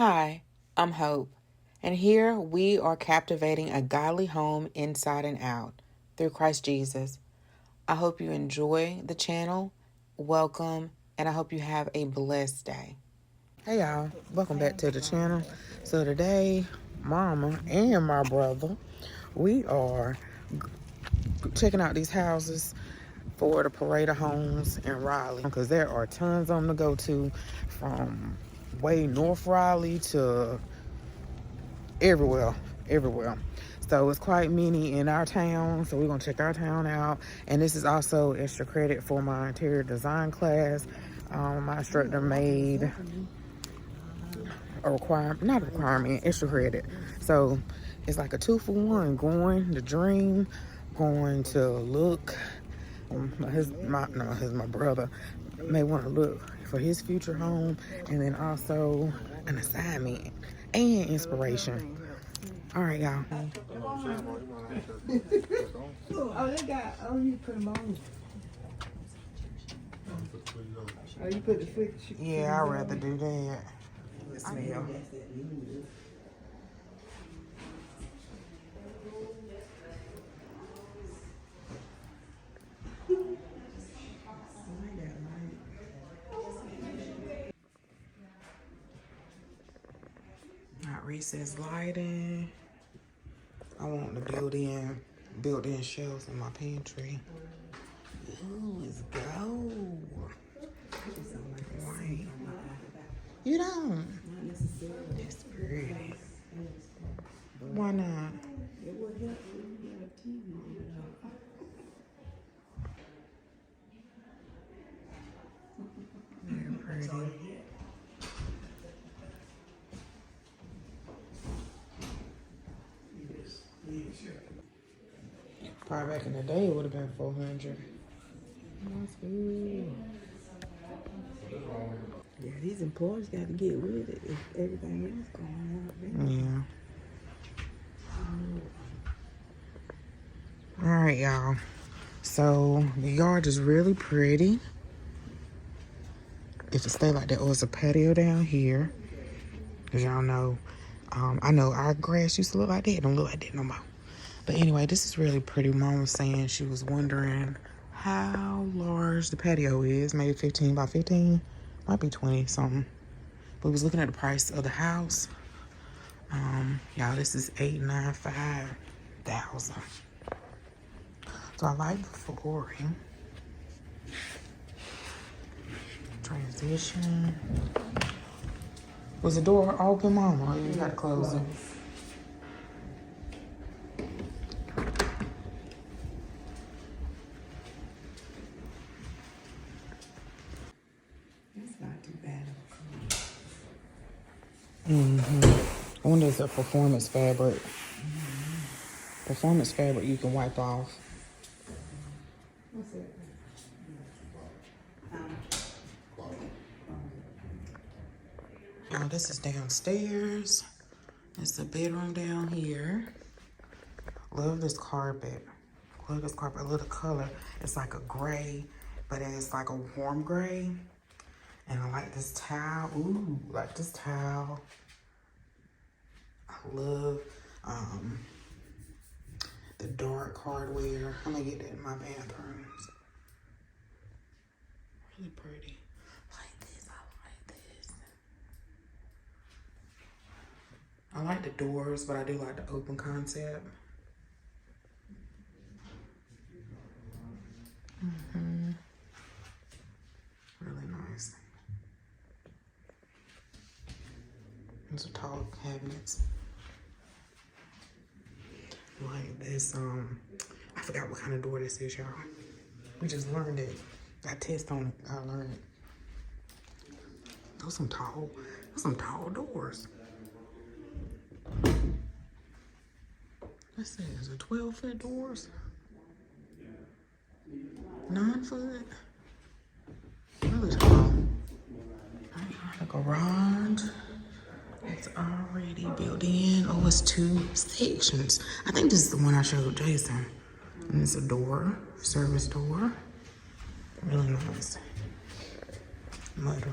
Hi, I'm Hope, and here we are captivating a godly home inside and out through Christ Jesus. I hope you enjoy the channel. Welcome, and I hope you have a blessed day. Hey y'all, welcome back to the channel. So today, Mama and my brother, we are checking out these houses for the parade of homes in Raleigh, because there are tons of them to go to, from way north Raleigh to everywhere. So it's quite many in our town, so we're gonna check our town out. And this is also extra credit for my interior design class. My instructor made extra credit. So it's like a 2-for-1, going to dream, going to look. My brother may want to look for his future home, and then also an assignment and inspiration. All right, y'all. You put them on. Oh, you put the foot. Yeah, I'd rather do that. The smell. Got recessed lighting. I want the built-in shelves in my pantry. Ooh, let's go. Right. You don't? Not necessarily. It's pretty. Why not? It would help when you have TV. Very pretty. Probably back in the day, it would have been 400. That's good. Yeah, these employees got to get with it if everything else going on. Yeah. All right, y'all. So the yard is really pretty. If it stay like that, there's a patio down here. Cause y'all know, I know our grass used to look like that. It don't look like that no more. But anyway, this is really pretty. Mom was saying she was wondering how large the patio is. Maybe 15 by 15. Might be 20 something. But we was looking at the price of the house. Y'all, this is $895,000. So I like the flooring. Transition. Was the door open, Mama? Or you got to close it? That's not too bad of a I wonder if it's a performance fabric. Performance fabric you can wipe off. What's that? Oh, this is downstairs. It's the bedroom down here. Love this carpet. I love the color. It's like a gray, but it's like a warm gray. And I like this towel. Ooh, like this towel. I love the dark hardware. I'm gonna get that in my bathrooms. Really pretty. Like this, I like this. I like the doors, but I do like the open concept. Really nice. These are tall cabinets. Like this, I forgot what kind of door this is, y'all. We just learned it. I test on it, I learned it. Those some tall doors. Let's see, is it 12-foot doors? 9-foot? Really tall. The garage. It's already built in. Oh, it's 2 sections. I think this is the one I showed Jason. And it's a door, service door. Really nice. Mud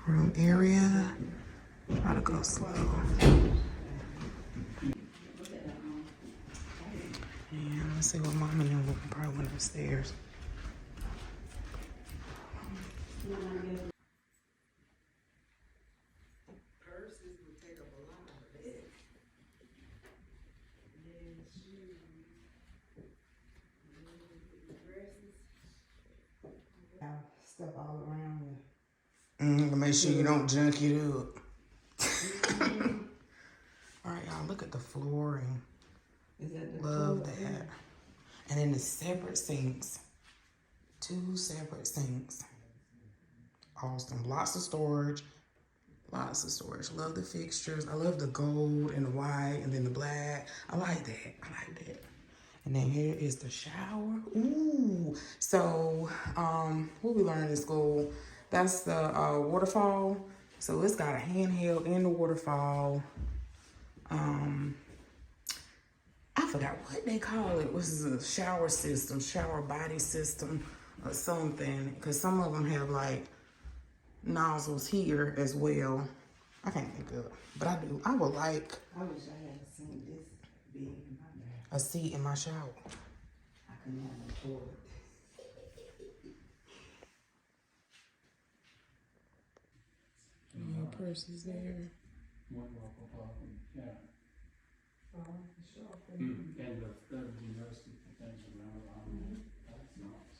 room area. Gotta go slow. Yeah, let's see what Mom and them probably went upstairs. Stuff all around Make sure you don't junk it up. All right, y'all, look at the flooring. Is that the Love toilet? that. And then the separate sinks. 2 separate sinks. Awesome. Lots of storage. Lots of storage. Love the fixtures. I love the gold and the white and then the black. I like that. I like that. And then here is the shower. Ooh. So, what we learned in school, that's the waterfall. So it's got a handheld in the waterfall. I forgot what they call it. What's a shower system, shower body system, or something. Because some of them have like nozzles here as well. I can't think of it, but I do. I would like I wish I had seen this big in my bag. a seat in my shower. I couldn't have no toilet. Your purse is there. Yeah. Sure. And the university things around. That's nice.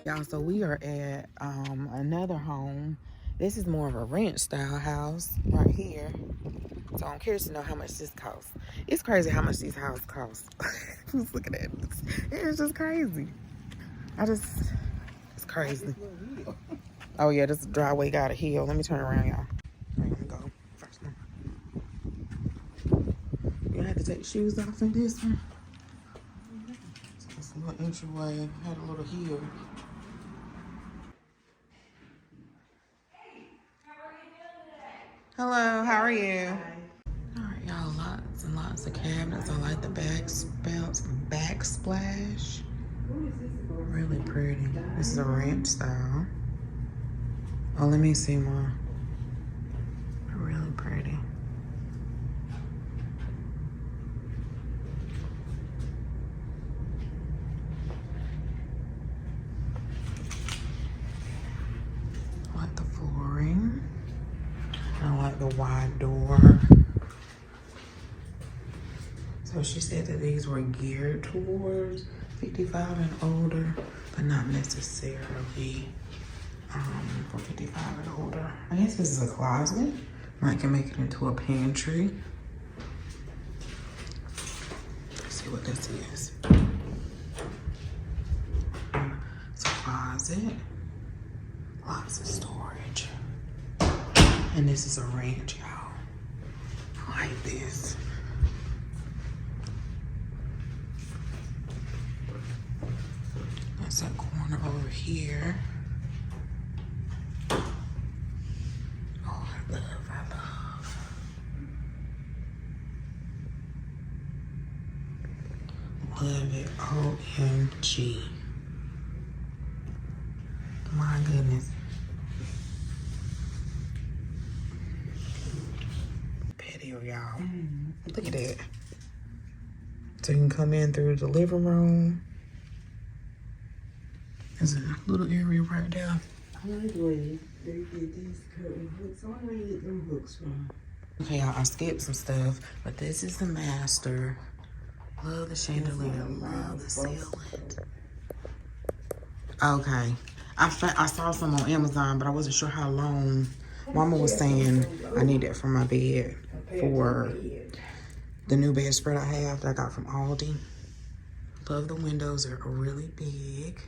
Y'all, so we are at another home. This is more of a ranch style house right here. So I'm curious to know how much this costs. It's crazy how much these houses cost. Just looking at it. It's just crazy. It's crazy. Oh yeah, this driveway got a hill. Let me turn around, y'all. I'm gonna go first one. You have to take shoes off in this one. So it's a little entryway. Had a little hill. Hello, how are you? All right, y'all, lots and lots of cabinets. I like the backsplash. Really pretty. This is a ranch style. Oh, let me see more. Really pretty. I like the flooring. I like the wide door. So she said that these were geared towards 55 and older, but not necessarily for 55 and older. I guess this is a closet. I can make it into a pantry. Let's see what this is. It's a closet. Lots of storage. And this is a ranch, y'all. I like this. That's that corner over here. Oh, I love. Love it. OMG. My goodness. Patio, y'all. Look at that. So you can come in through the living room. There's a little area right there. I like the way they get these curtain hooks. I wonder where you get them hooks from. Okay, y'all, I skipped some stuff, but this is the master. Love the chandelier. Love the ceiling. Okay. I saw some on Amazon, but I wasn't sure how long. Mama was saying I need that for my bed for the new bedspread I have that I got from Aldi. Love the windows. They're really big.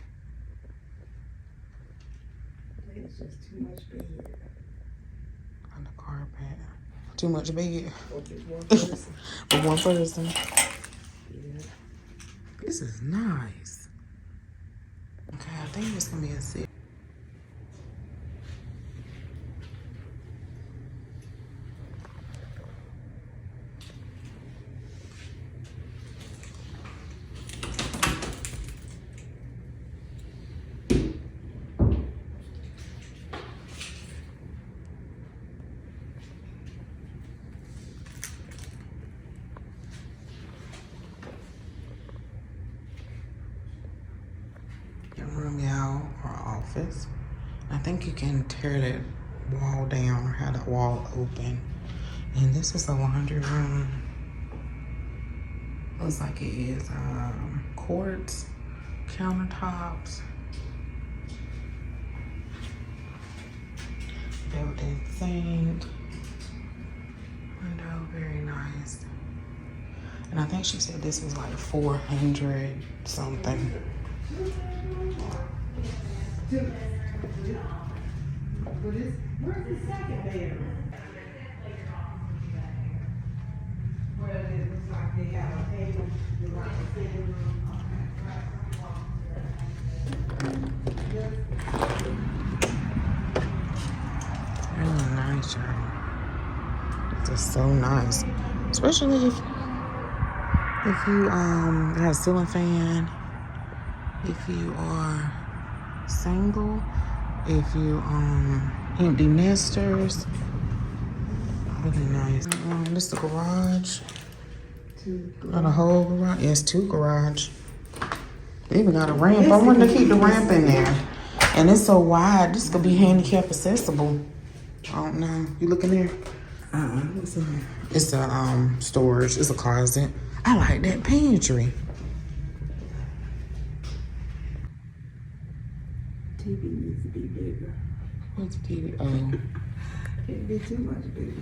It's just too much bed. On the carpet. Too much bed. Or just one person. For one person. Yeah. This is nice. Okay, I think it's gonna be a six. Room, y'all, or office. I think you can tear that wall down or have that wall open. And this is the laundry room. Looks like it is quartz countertops. Built-in sink. Window, very nice. And I think she said this was like 400 something. Where's the second bedroom? Where it looks like they have a table, like a sitting room. Really nice, y'all. This is so nice. Especially if you got a ceiling fan, if you are single, if you empty nesters. Really nice. This is the garage. Got a whole garage. Yes, 2 garage. They even got a ramp. I wanted to keep the ramp in there. And it's so wide. This could be handicap accessible. I don't know. You looking there? What's in there? It's a storage. It's a closet. I like that pantry. TV needs to be bigger. What's TV? Oh. Can't be too much bigger.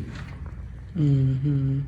Mm-hmm.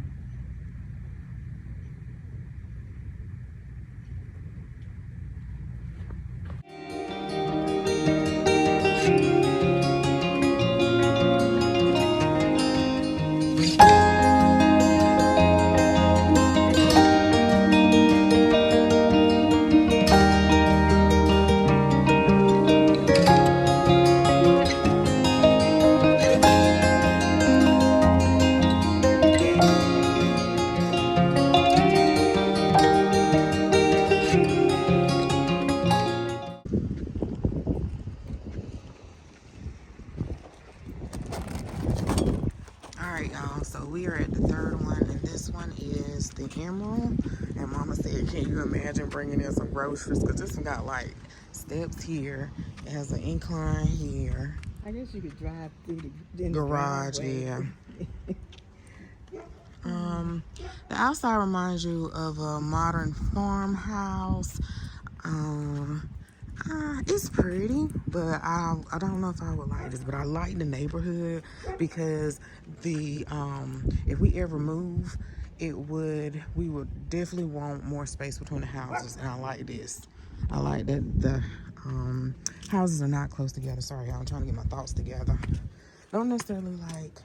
Alright, y'all, so we are at the third one, and this one is the Emerald. And Mama said, can you imagine bringing in some groceries? Because this one got like steps here. It has an incline here. I guess you could drive through the Garage, driveway. yeah. The outside reminds you of a modern farmhouse. It's pretty, but I don't know if I would like this, but I like the neighborhood because the if we ever move, we would definitely want more space between the houses, and I like this. I like that the houses are not close together. Sorry, y'all, I'm trying to get my thoughts together. Don't necessarily like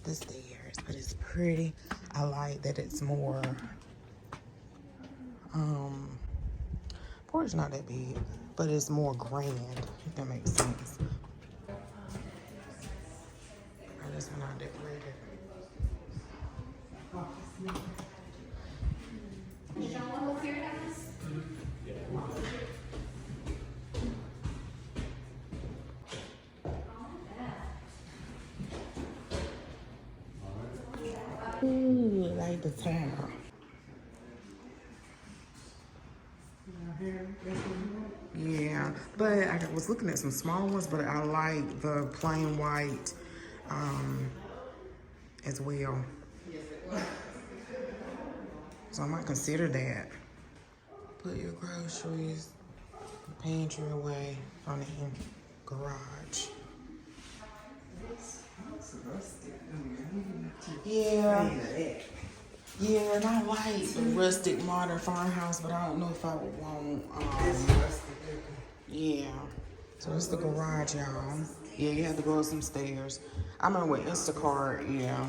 the stairs, but it's pretty. I like that it's more porch not that big, but it's more grand, if that makes sense. This one I decorated. Ooh, I like the towel. Yeah, but I was looking at some small ones, but I like the plain white as well. So I might consider that. Put your groceries, pantry away from the garage. Yeah. Yeah, and I like the rustic modern farmhouse, but I don't know if I would want, yeah. So it's the garage, y'all. Yeah, you have to go up some stairs. I remember with Instacart, yeah,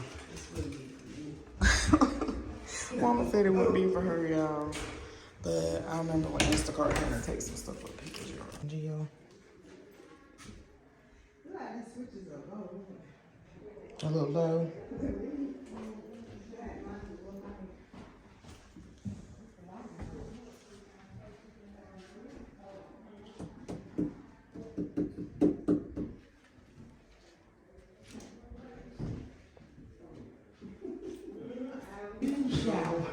Mama said it wouldn't be for her, y'all. But I remember when Instacart had to take some stuff with pictures, y'all. Gio. A little low. Shower.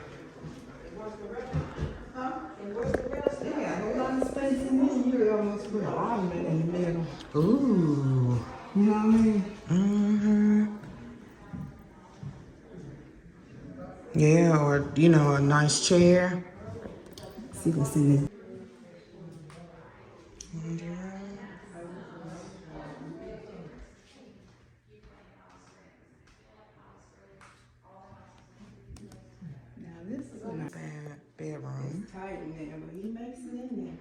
Yeah, a whole lot of space in there. You could almost put an ottoman in the middle. Ooh. You know what I mean? Mm-hmm. Yeah, or, you know, a nice chair. See what's in there. Now this is a nice Bedroom. it's tight in there, but he makes it in there.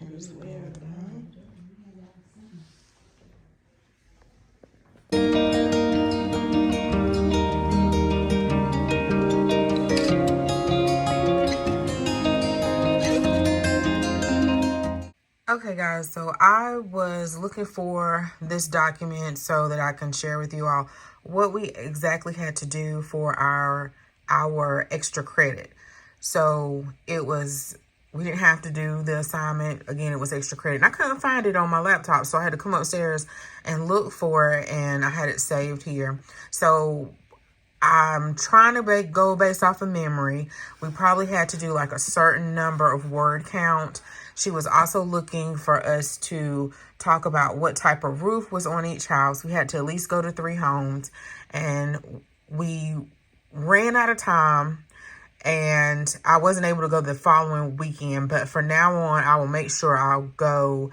Here's the bedroom. Okay guys, so I was looking for this document so that I can share with you all what we exactly had to do for our extra credit. So we didn't have to do the assignment. Again, it was extra credit. And I couldn't find it on my laptop, so I had to come upstairs and look for it, and I had it saved here. So I'm trying to go based off of memory. We probably had to do like a certain number of word count. She was also looking for us to talk about what type of roof was on each house. We had to at least go to 3 homes, and we ran out of time, and I wasn't able to go the following weekend. But from now on, I will make sure I'll go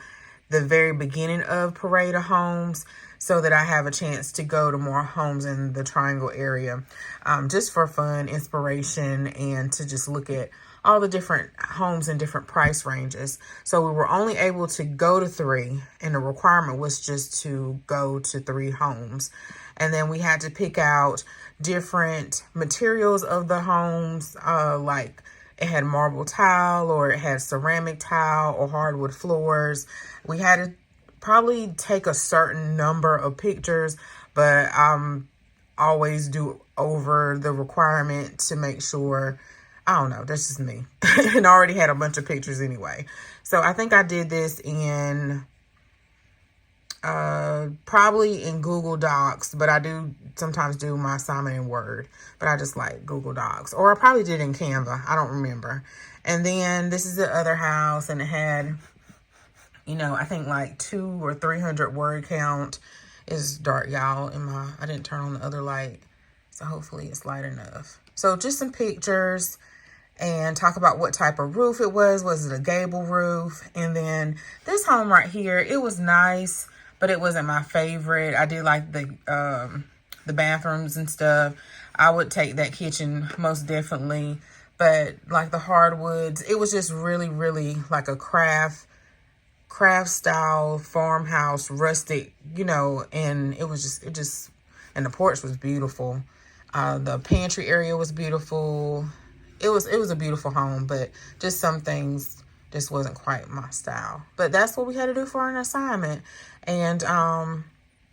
the very beginning of Parade of Homes so that I have a chance to go to more homes in the Triangle area, just for fun, inspiration, and to just look at all the different homes and different price ranges. So we were only able to go to 3, and the requirement was just to go to 3 homes. And then we had to pick out different materials of the homes, like it had marble tile, or it had ceramic tile, or hardwood floors. We had to probably take a certain number of pictures, but always do over the requirement to make sure. I don't know, that's just me. And I already had a bunch of pictures anyway. So I think I did this in probably in Google Docs, but I do sometimes do my assignment in Word, but I just like Google Docs, or I probably did in Canva. I don't remember. And then this is the other house, and it had, you know, I think like 200 or 300 word count. It's dark, y'all. I didn't turn on the other light, so hopefully it's light enough. So just some pictures, and talk about what type of roof it was. Was it a gable roof? And then this home right here, it was nice, but it wasn't my favorite. I did like the bathrooms and stuff. I would take that kitchen most definitely, but like the hardwoods, it was just really, really like a craft style farmhouse, rustic, you know, and it just, and the porch was beautiful. The pantry area was beautiful. It was a beautiful home, but just some things just wasn't quite my style. But that's what we had to do for an assignment, and I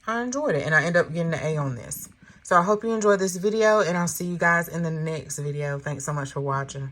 enjoyed it, and I ended up getting an A on this. So I hope you enjoyed this video, and I'll see you guys in the next video. Thanks so much for watching.